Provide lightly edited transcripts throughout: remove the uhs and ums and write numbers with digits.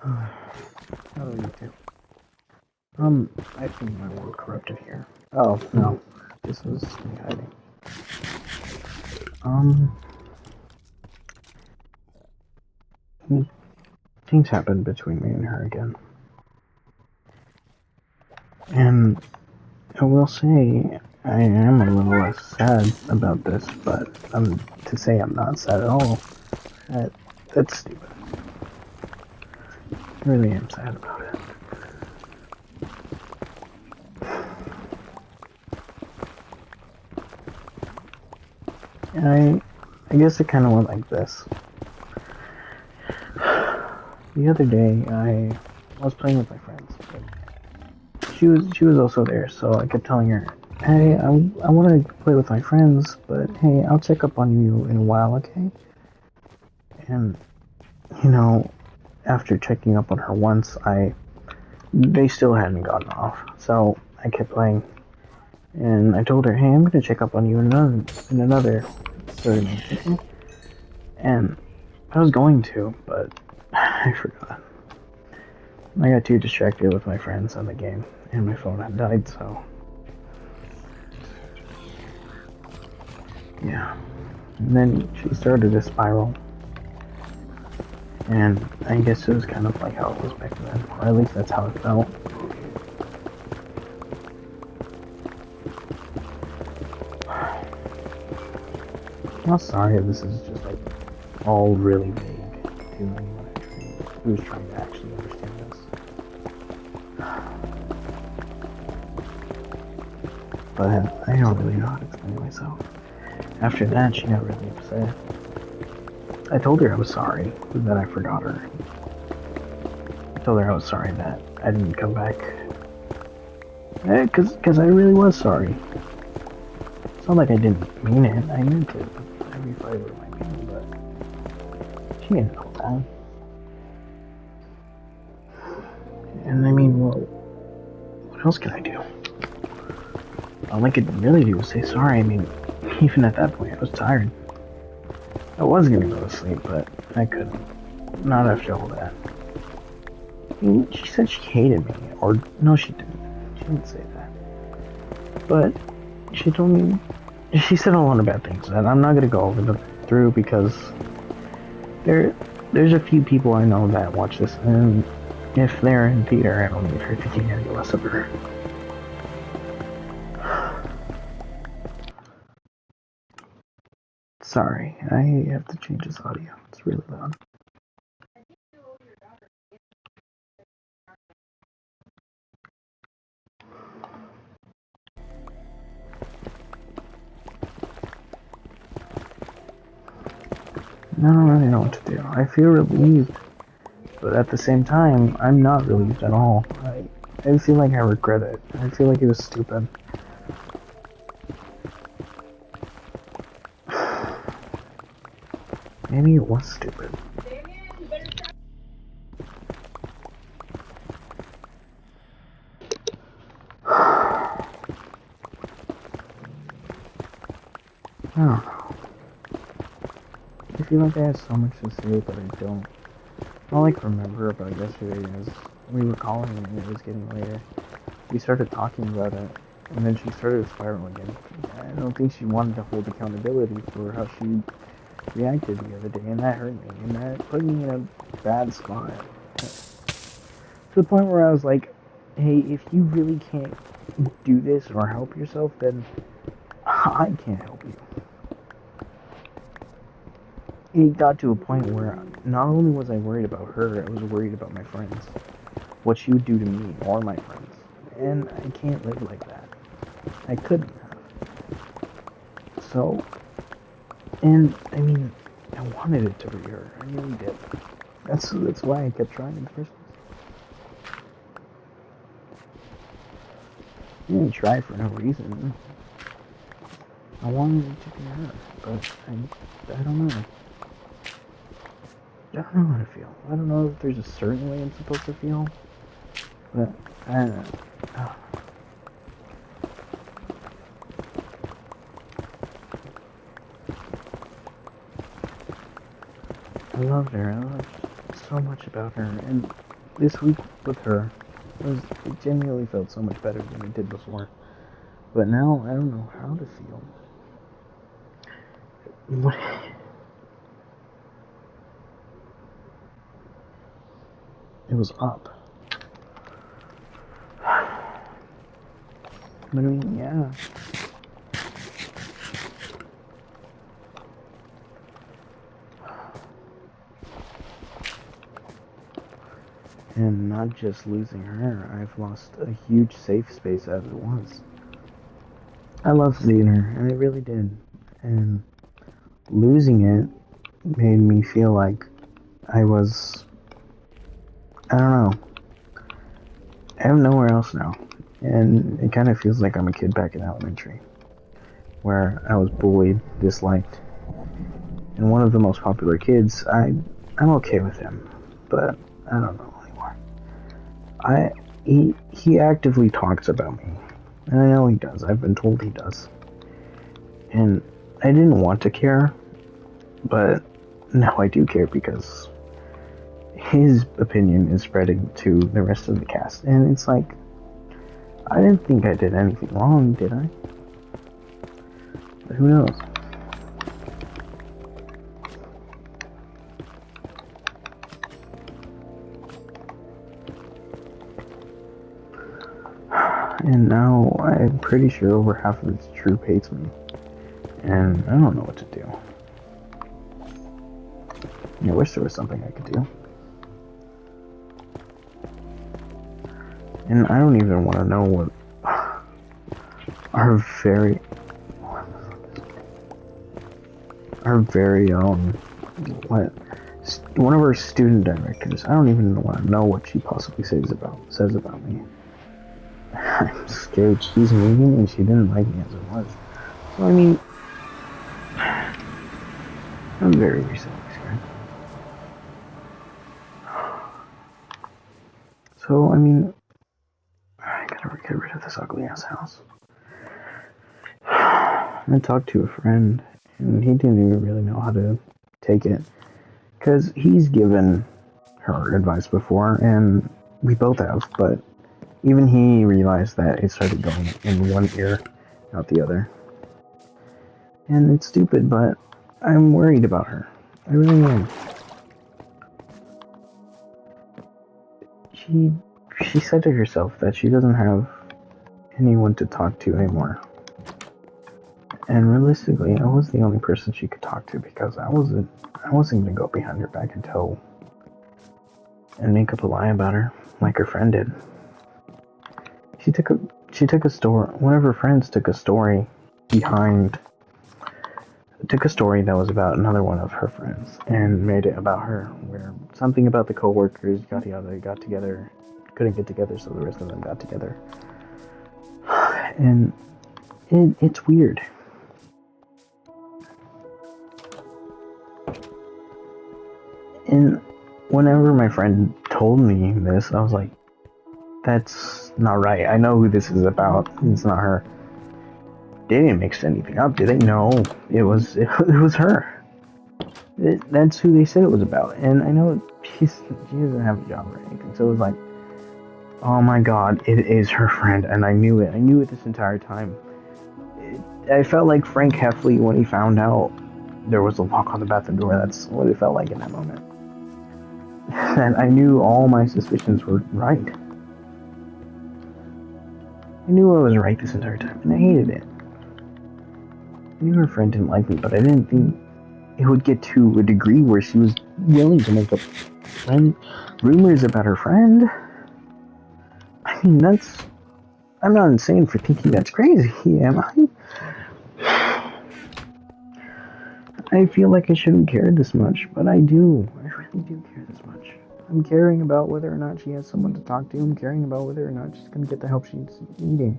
How do you do? I think my world corrupted here. Oh, no. This was me hiding. Um, things happened between me and her again. And I will say, I am a little less sad about this, but to say I'm not sad at all, that, that's stupid. I really am sad about it. I guess it kind of went like this. The other day, I was playing with my friends. She was also there, so I kept telling her, "Hey, I want to play with my friends, but hey, I'll check up on you in a while, okay?" And you know, after checking up on her once, they still hadn't gotten off, so I kept playing, and I told her, "Hey, I'm gonna check up on you in another 30 minutes, okay?" And I was going to, but I forgot. I got too distracted with my friends on the game, and my phone had died, so yeah. And then she started to spiral, and I guess it was kind of like how it was back then, or at least that's how it felt. I'm sorry if this is just like all really vague to anyone who's trying to actually understand this. But I don't really know how to explain myself. After that, she got really upset. I told her I was sorry that I forgot her. I told her I was sorry that I didn't come back. Cause I really was sorry. It's not like I didn't mean it. I meant it with every fiber of my being, but she didn't know that. And I mean, well, what else can I do? All I could really do was say sorry. I mean, even at that point, I was tired. I was gonna go to sleep, but I couldn't. Not after all that. I mean, she said she hated me, or no, she didn't. She didn't say that. But she told me, she said a lot of bad things that I'm not gonna go over through because there's a few people I know that watch this, and if they're in theater, I don't need her thinking any less of her. Sorry, I have to change this audio. It's really loud. I don't really know what to do. I feel relieved, but at the same time, I'm not relieved at all. I feel like I regret it. I feel like it was stupid. Maybe it was stupid. I don't know. I feel like I have so much to say, but I don't. All I can remember about yesterday is we were calling and it was getting later. We started talking about it, and then she started to spiral again. I don't think she wanted to hold accountability for how she reacted the other day, and that hurt me, and that put me in a bad spot. To the point where I was like, hey, if you really can't do this or help yourself, then I can't help you. It got to a point where not only was I worried about her, I was worried about my friends. What she would do to me or my friends. And I can't live like that. I couldn't have. So, and I mean, I wanted it to be her. I really did. That's why I kept trying in the first place. I didn't try for no reason. I wanted it to be her, but I don't know. I don't know how to feel. I don't know if there's a certain way I'm supposed to feel, but I don't know. Oh. I loved her. I loved so much about her, and this week with her it genuinely felt so much better than it did before. But now I don't know how to feel. What? It was up. But I mean, yeah. And not just losing her, I've lost a huge safe space as it was. I loved seeing her, and I really did. And losing it made me feel like I was, I don't know, I have nowhere else now. And it kind of feels like I'm a kid back in elementary, where I was bullied, disliked, and one of the most popular kids. I'm okay with him, but I don't know anymore. He actively talks about me, and I know he does. I've been told he does, and I didn't want to care, but now I do care because his opinion is spreading to the rest of the cast, and it's like, I didn't think I did anything wrong, did I? But who knows? And now I'm pretty sure over half of this troop hates me. And I don't know what to do. I wish there was something I could do. And I don't even want to know what our very what one of our student directors. I don't even want to know what she possibly says about me. I'm scared she's mean and she didn't like me as it was. So I mean, I'm very recently scared. So I mean, I gotta get rid of this ugly ass house. I talked to a friend, and he didn't even really know how to take it, because he's given her advice before, and we both have, but even he realized that it started going in one ear, out the other. And it's stupid, but I'm worried about her. I really am. She said to herself that she doesn't have anyone to talk to anymore. And realistically, I was the only person she could talk to, because I wasn't gonna go behind her back and make up a lie about her, like her friend did. She took a story. One of her friends took a story that was about another one of her friends and made it about her, where something about the coworkers got together, couldn't get together, so the rest of them got together. And it's weird. And whenever my friend told me this, I was like, that's not right. I know who this is about. It's not her. They didn't mix anything up, did they? No, it was her. That's who they said it was about. And I know she doesn't have a job or anything, so it was like, oh my god, it is her friend, and I knew it. I knew it this entire time. I felt like Frank Heffley when he found out there was a lock on the bathroom door. That's what it felt like in that moment. And I knew all my suspicions were right. I knew I was right this entire time, and I hated it. I knew her friend didn't like me, but I didn't think it would get to a degree where she was willing to make up rumors about her friend. I mean, I'm not insane for thinking that's crazy, am I? I feel like I shouldn't care this much, but I do. I really do care this much. I'm caring about whether or not she has someone to talk to. I'm caring about whether or not she's gonna get the help she's needing.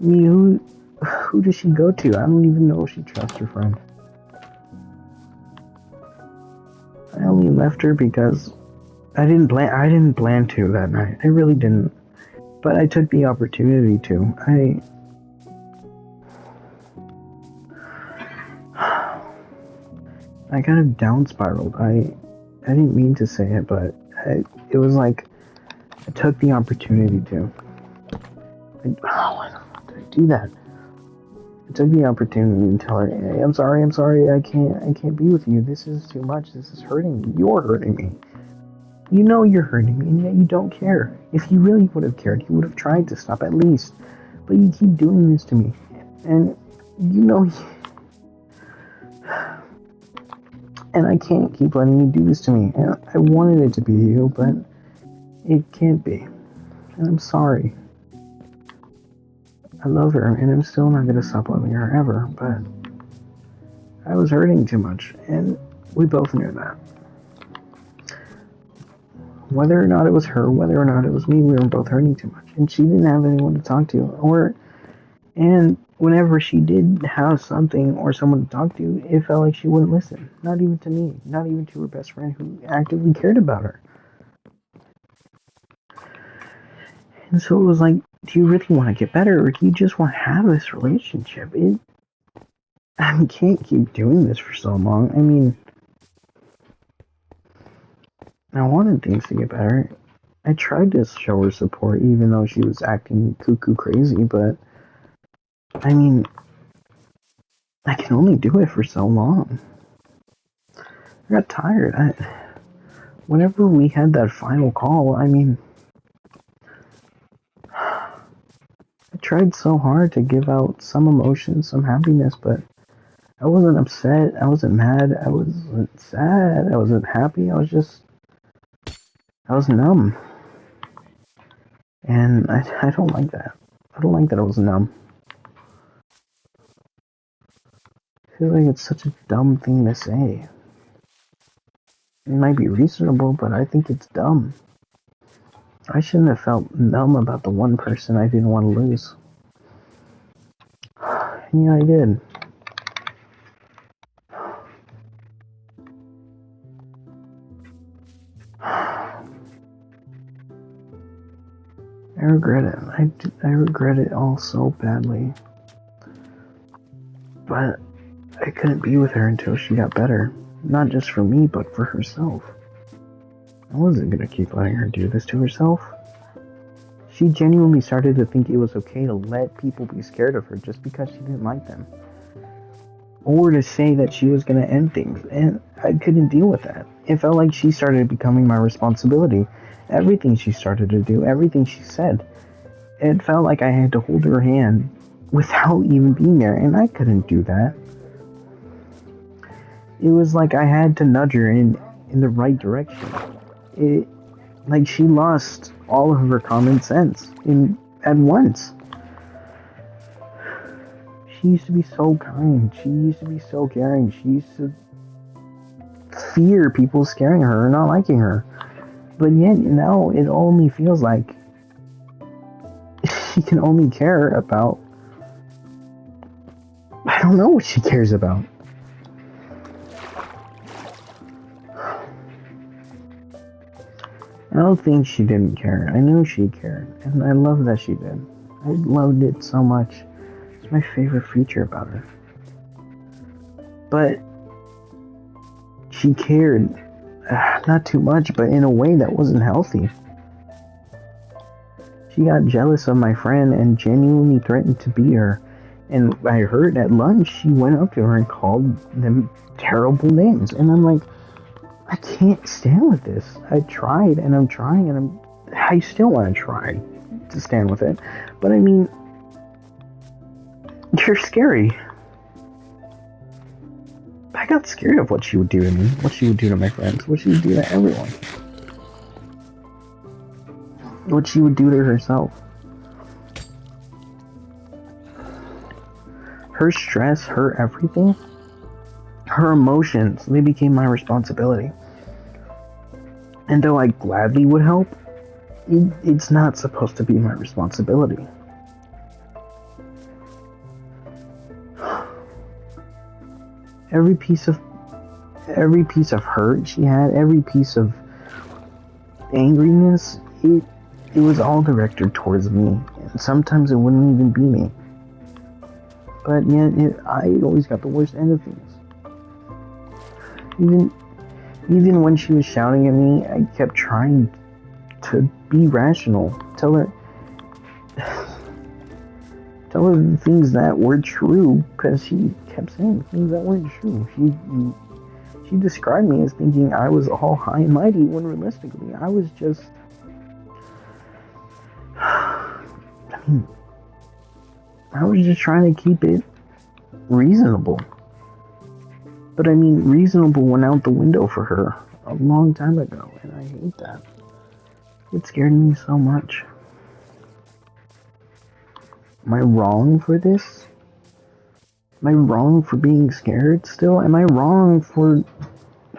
I mean, who does she go to? I don't even know if she trusts her friend. I only left her because I didn't plan to that night. I really didn't. But I took the opportunity to. I kind of down spiraled. I I didn't mean to say it, but it was like I took the opportunity to. Why did I do that? I took the opportunity to tell her, hey, I'm sorry, I can't be with you. This is too much. This is hurting me. You're hurting me. You know you're hurting me, and yet you don't care. If you really would have cared, you would have tried to stop at least. But you keep doing this to me, and you know. And I can't keep letting you do this to me. And I wanted it to be you, but it can't be. And I'm sorry. I love her, and I'm still not going to stop loving her ever, but I was hurting too much, and we both knew that. Whether or not it was her, whether or not it was me, we were both hurting too much. And she didn't have anyone to talk to. And whenever she did have something or someone to talk to, it felt like she wouldn't listen. Not even to me. Not even to her best friend who actively cared about her. And so it was like, do you really want to get better, or do you just want to have this relationship? I can't keep doing this for so long. I mean, I wanted things to get better. I tried to show her support, even though she was acting cuckoo crazy, but I mean, I can only do it for so long. I got tired. Whenever we had that final call, I mean, I tried so hard to give out some emotion, some happiness, but I wasn't upset, I wasn't mad, I wasn't sad, I wasn't happy, I was numb. And I don't like that. I don't like that I was numb. I feel like it's such a dumb thing to say. It might be reasonable, but I think it's dumb. I shouldn't have felt numb about the one person I didn't want to lose. And yeah, I did. I regret it. I regret it all so badly. But I couldn't be with her until she got better. Not just for me, but for herself. I wasn't gonna keep letting her do this to herself. She genuinely started to think it was okay to let people be scared of her just because she didn't like them. Or to say that she was gonna end things, and I couldn't deal with that. It felt like she started becoming my responsibility. Everything she started to do, everything she said. It felt like I had to hold her hand without even being there, and I couldn't do that. It was like I had to nudge her in the right direction. Like she lost all of her common sense at once. She used to be so kind. She used to be so caring. She used to fear people scaring her or not liking her. But yet now it only feels like she can only care about... I don't know what she cares about. I don't think she didn't care. I knew she cared, and I love that she did. I loved it so much. It's my favorite feature about her. But she cared, not too much, but in a way that wasn't healthy. She got jealous of my friend and genuinely threatened to beat her. And I heard at lunch she went up to her and called them terrible names. And I'm like, I can't stand with this. I tried and I'm trying and I still want to try to stand with it. But I mean, you're scary. I got scared of what she would do to me, what she would do to my friends, what she would do to everyone. What she would do to herself. Her stress, her everything, her emotions, they became my responsibility. And though I gladly would help, it's not supposed to be my responsibility. Every piece of hurt she had, every piece of angriness, it was all directed towards me. And sometimes it wouldn't even be me. But yet, I always got the worst end of things. Even when she was shouting at me, I kept trying to be rational. Tell her the things that were true, because she kept saying things that weren't true. She described me as thinking I was all high and mighty, when realistically I was just... I was just trying to keep it reasonable. But I mean, reasonable went out the window for her a long time ago, and I hate that. It scared me so much. Am I wrong for this? Am I wrong for being scared still? Am I wrong for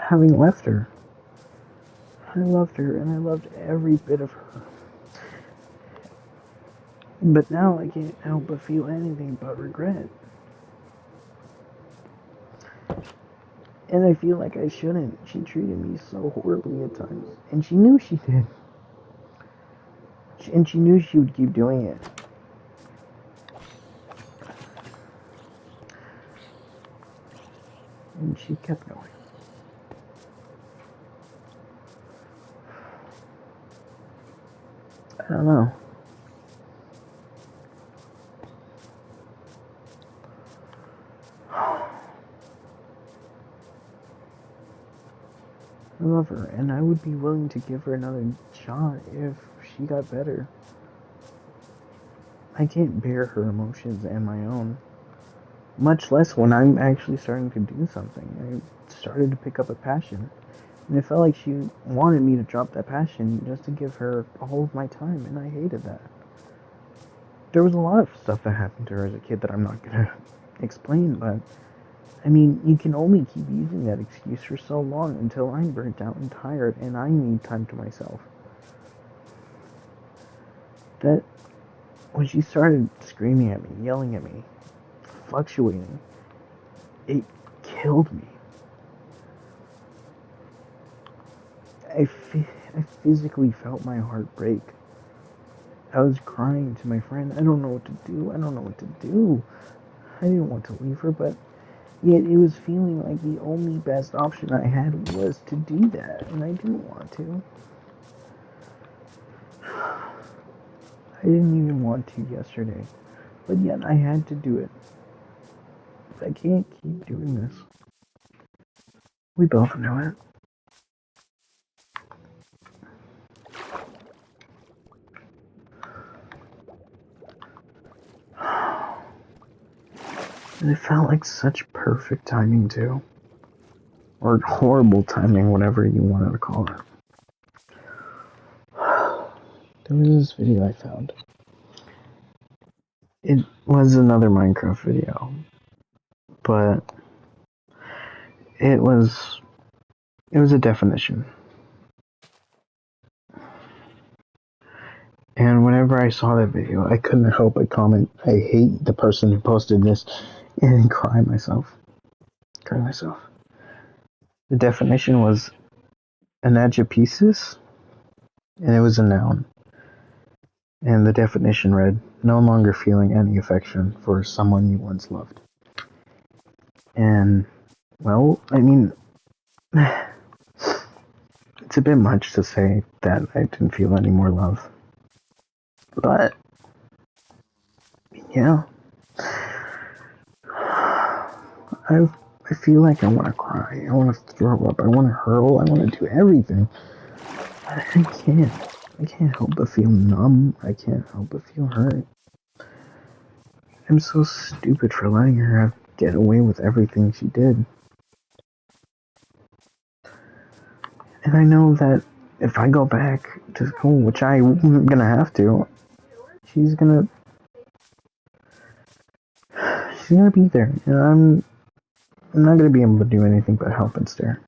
having left her? I loved her, and I loved every bit of her. But now I can't help but feel anything but regret. And I feel like I shouldn't. She treated me so horribly at times. And she knew she did. And she knew she would keep doing it. And she kept going. I don't know. I love her, and I would be willing to give her another shot if she got better. I can't bear her emotions and my own. Much less when I'm actually starting to do something. I started to pick up a passion. And it felt like she wanted me to drop that passion just to give her all of my time, and I hated that. There was a lot of stuff that happened to her as a kid that I'm not gonna explain, but I mean, you can only keep using that excuse for so long until I'm burnt out and tired and I need time to myself. That, when she started screaming at me, yelling at me, fluctuating, it killed me. I physically felt my heart break. I was crying to my friend, I don't know what to do, I don't know what to do. I didn't want to leave her, but yet it was feeling like the only best option I had was to do that, and I didn't want to. I didn't even want to yesterday, but yet I had to do it. I can't keep doing this. We both know it. And it felt like such perfect timing too. Or horrible timing, whatever you wanted to call it. There was this video I found. It was another Minecraft video. But it was a definition. And whenever I saw that video, I couldn't help but comment, I hate the person who posted this, and cry myself. The definition was an adjepiesis, and it was a noun. And the definition read, no longer feeling any affection for someone you once loved. And, well, I mean, it's a bit much to say that I didn't feel any more love. But, yeah. I feel like I want to cry. I want to throw up. I want to hurl. I want to do everything. But I can't. I can't help but feel numb. I can't help but feel hurt. I'm so stupid for letting her get away with everything she did. And I know that if I go back to school, which I'm gonna have to, she's gonna be there, and I'm not gonna be able to do anything but help and stare.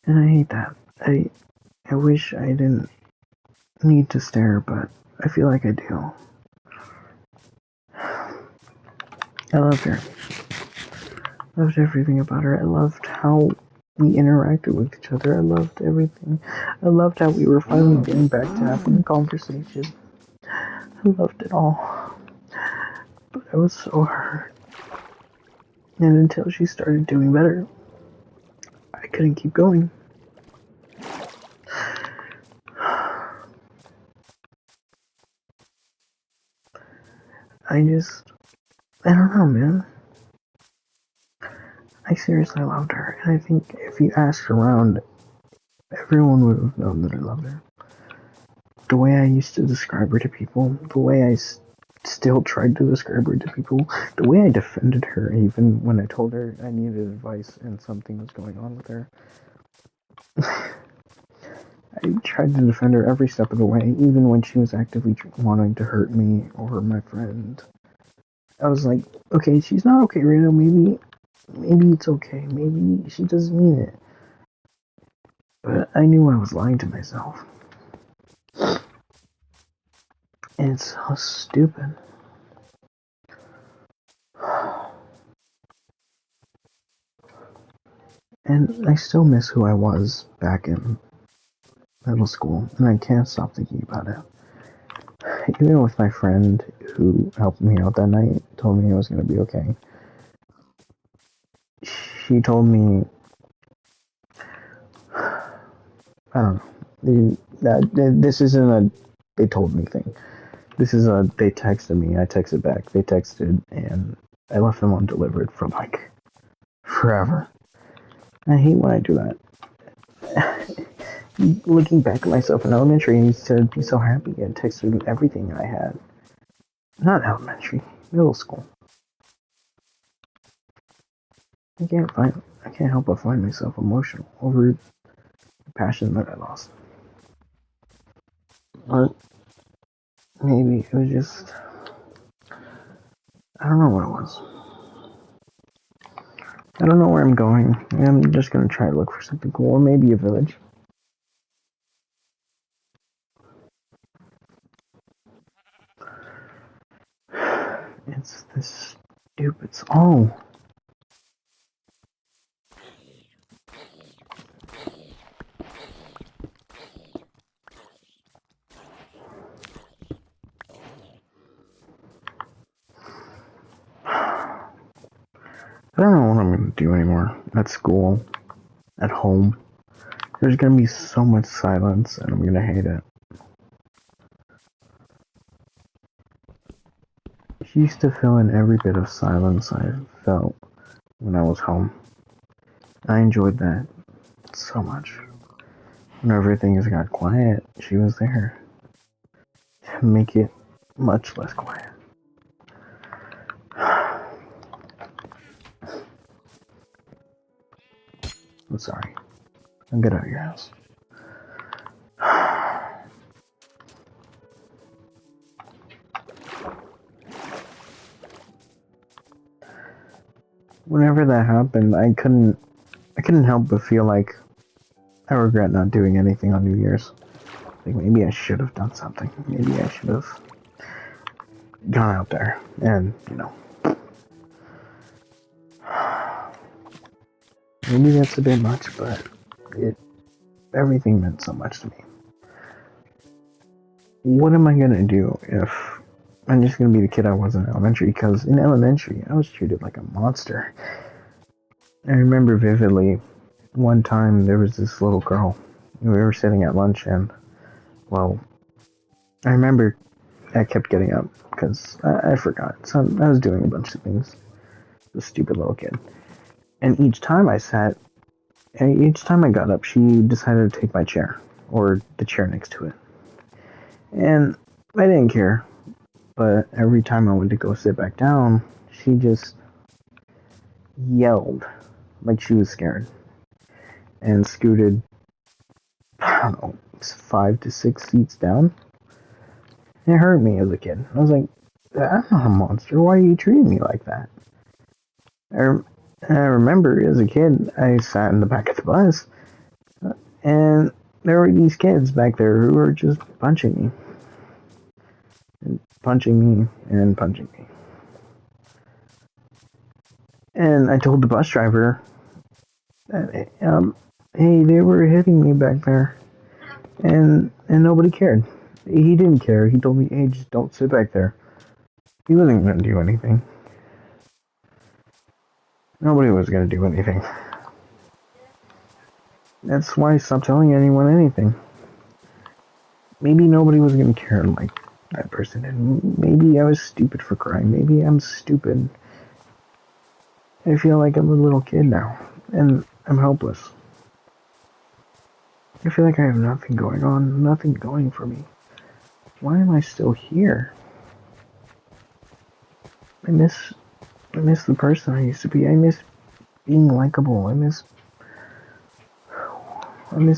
And I hate that. I wish I didn't need to stare, but I feel like I do. I loved her. I loved everything about her. I loved how we interacted with each other. I loved everything. I loved how we were finally getting back to having a conversation. I loved it all. But I was so hurt. And until she started doing better, couldn't keep going. I don't know, man. I seriously loved her, and I think if you asked around, everyone would have known that I loved her. The way I used to describe her to people, the way I still tried to describe her to people, the way I defended her even when I told her I needed advice and something was going on with her. I tried to defend her every step of the way, even when she was actively wanting to hurt me or my friend. I was like, okay, she's not okay right now, maybe it's okay, maybe she doesn't mean it. But I knew I was lying to myself. And it's so stupid. And I still miss who I was back in middle school, and I can't stop thinking about it. Even with my friend who helped me out that night, told me I was going to be okay. She told me, I don't know, this isn't a they told me thing. This is a they texted me, I texted back, they texted, and I left them undelivered for like forever. I hate when I do that. Looking back at myself in elementary, I used to be so happy and texted everything I had. Not elementary, middle school. I can't help but find myself emotional over the passion that I lost. Or maybe it was just, I don't know what it was. I don't know where I'm going. I'm just gonna try to look for something cool, or maybe a village. It's this stupid. Oh. I don't know what I'm gonna do anymore. At school, at home. There's gonna be so much silence, and I'm gonna hate it. She used to fill in every bit of silence I felt when I was home. I enjoyed that so much. When everything got quiet, she was there to make it much less quiet. I'm sorry. I'll get out of your house. Whenever that happened, I couldn't help but feel like I regret not doing anything on New Year's. Like maybe I should have done something. Maybe I should have gone out there and, maybe that's a bit much, but everything meant so much to me. What am I gonna do if I'm just gonna be the kid I was in elementary? Because in elementary, I was treated like a monster. I remember vividly one time there was this little girl. We were sitting at lunch, and, well, I remember I kept getting up because I forgot. So I was doing a bunch of things. The stupid little kid. And each time I got up, she decided to take my chair, or the chair next to it. And I didn't care, but every time I went to go sit back down, she just yelled like she was scared and scooted, I don't know, 5 to 6 seats down. It hurt me as a kid. I was like, I'm not a monster. Why are you treating me like that? I remember as a kid, I sat in the back of the bus, and there were these kids back there who were just punching me. And punching me and punching me. And I told the bus driver that, hey, they were hitting me back there. And nobody cared. He didn't care. He told me, hey, just don't sit back there. He wasn't going to do anything. Nobody was going to do anything. That's why I stopped telling anyone anything. Maybe nobody was gonna care like that person did. Maybe I was stupid for crying. Maybe I'm stupid. I feel like I'm a little kid now, and I'm helpless. I feel like I have nothing going on, nothing going for me. Why am I still here? I miss the person I used to be. I miss being likable. I miss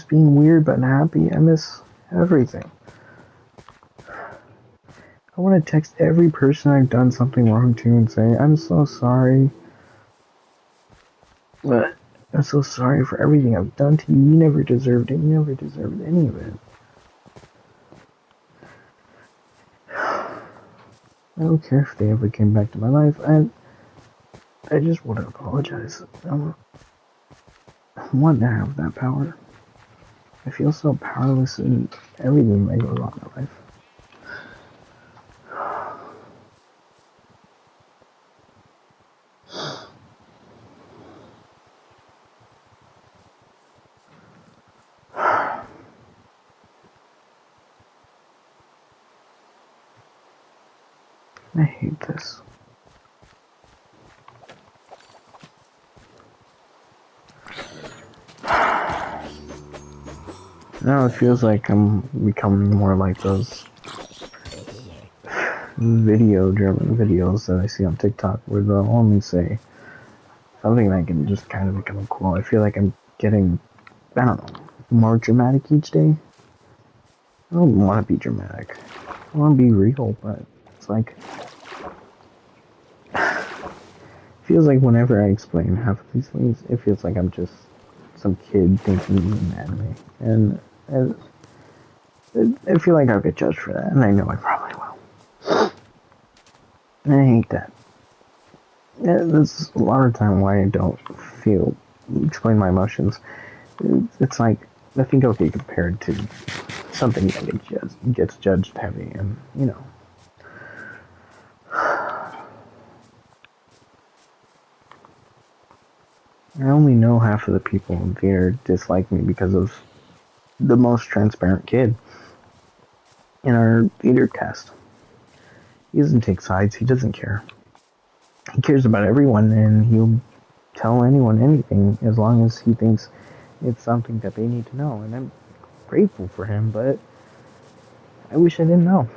being weird but happy. I miss everything. I want to text every person I've done something wrong to and say, I'm so sorry. But I'm so sorry for everything I've done to you. You never deserved it. You never deserved any of it. I don't care if they ever came back to my life. I just want to apologize. I want to have that power. I feel so powerless in everything that goes on in my life. I hate this. Now it feels like I'm becoming more like those German videos that I see on TikTok where they'll only say something that can just kind of become cool. I feel like I'm getting, I don't know, more dramatic each day. I don't want to be dramatic. I want to be real, but it's like, it feels like whenever I explain half of these things, it feels like I'm just some kid thinking an anime. And I feel like I'll get judged for that, and I know I probably will. And I hate that. Yeah, that's a lot of the time why I don't explain my emotions. It's like, I think I'll get compared to something that gets judged heavy, and, you know. I only know half of the people in theater dislike me because of the most transparent kid in our theater cast. He doesn't take sides, he doesn't care. He cares about everyone, and he'll tell anyone anything as long as he thinks it's something that they need to know. And I'm grateful for him, but I wish I didn't know.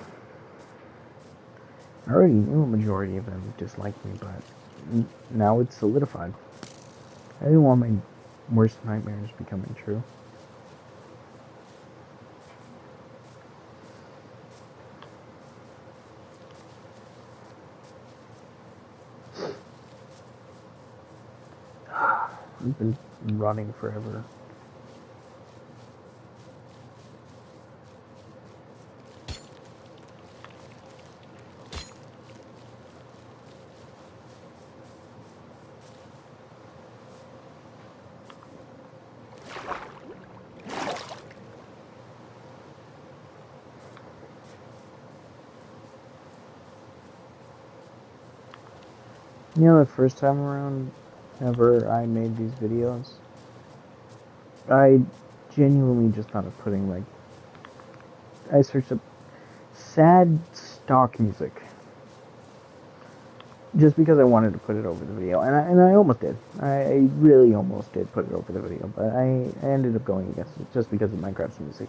I already knew a majority of them disliked me, but now it's solidified. I didn't want my worst nightmares becoming true. I've been running forever. You know, the first time around ever I made these videos, I genuinely just thought of putting, like, I searched up sad stock music just because I wanted to put it over the video, and I almost did. I really almost did put it over the video, but I ended up going against it just because of Minecraft's music.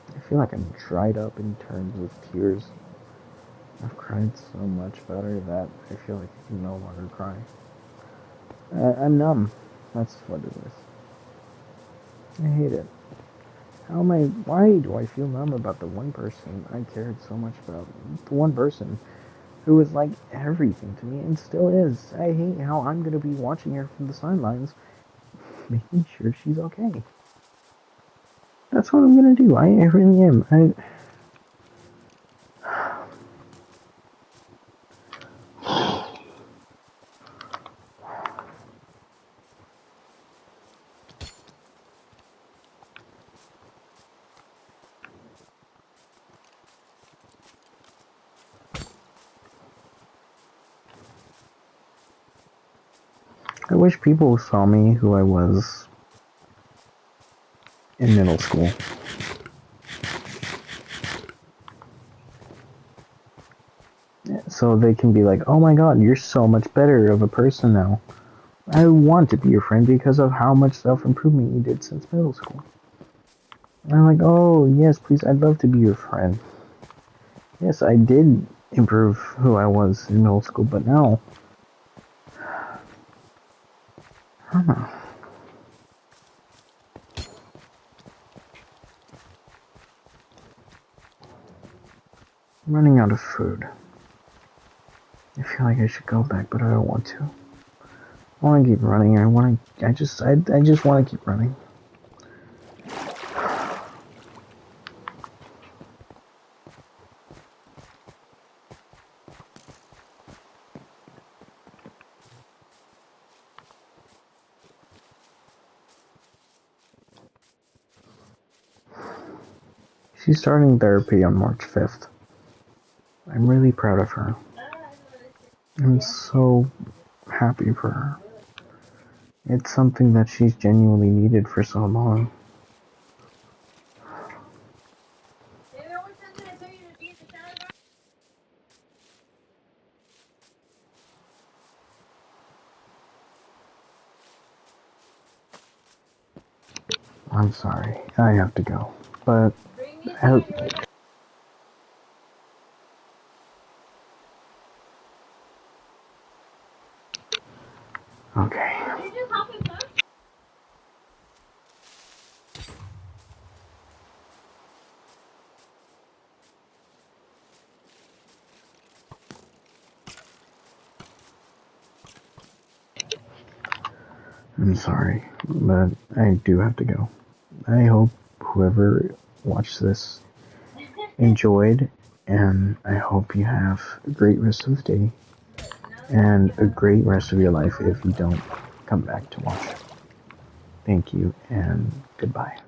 I feel like I'm dried up in terms of tears. I've cried so much about her that I feel like I can no longer cry. I'm numb. That's what it is. I hate it. Why do I feel numb about the one person I cared so much about? The one person who was like everything to me and still is. I hate how I'm gonna be watching her from the sidelines, making sure she's okay. That's what I'm gonna do. I really am. I wish people saw me who I was in middle school. So they can be like, oh my god, you're so much better of a person now. I want to be your friend because of how much self-improvement you did since middle school. And I'm like, oh yes, please, I'd love to be your friend. Yes, I did improve who I was in middle school, but now, I don't know. I'm running out of food. I feel like I should go back, but I don't want to. I want to keep running. I just want to keep running. She's starting therapy on March 5th. I'm really proud of her. I'm so happy for her. It's something that she's genuinely needed for so long. I'm sorry, I have to go. But okay. I'm sorry, but I do have to go. I hope whoever watched this enjoyed, and I hope you have a great rest of the day and a great rest of your life if you don't come back to watch. Thank you, and goodbye.